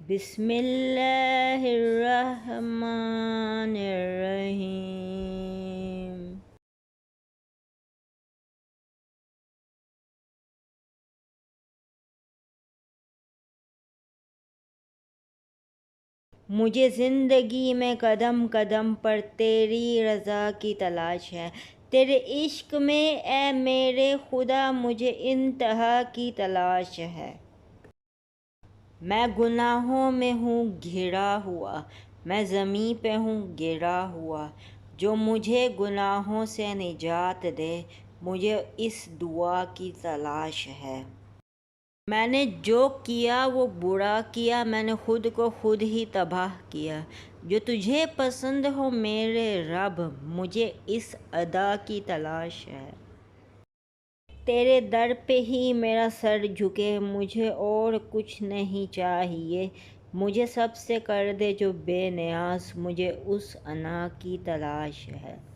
بسم اللہ الرحمن الرحیم۔ مجھے زندگی میں قدم قدم پر تیری رضا کی تلاش ہے، تیرے عشق میں اے میرے خدا مجھے انتہا کی تلاش ہے۔ میں گناہوں میں ہوں گھرا ہوا، میں زمیں پہ ہوں گرا ہوا، جو مجھے گناہوں سے نجات دے، مجھے اس دعا کی تلاش ہے۔ میں نے جو کیا وہ برا کیا، میں نے خود کو خود ہی تباہ کیا، جو تجھے پسند ہو میرے رب، مجھے اس ادا کی تلاش ہے۔ تیرے در پہ ہی میرا سر جھکے، مجھے اور کچھ نہیں چاہیے، مجھے سب سے کر دے جو بے نیاز، مجھے اس انا کی تلاش ہے۔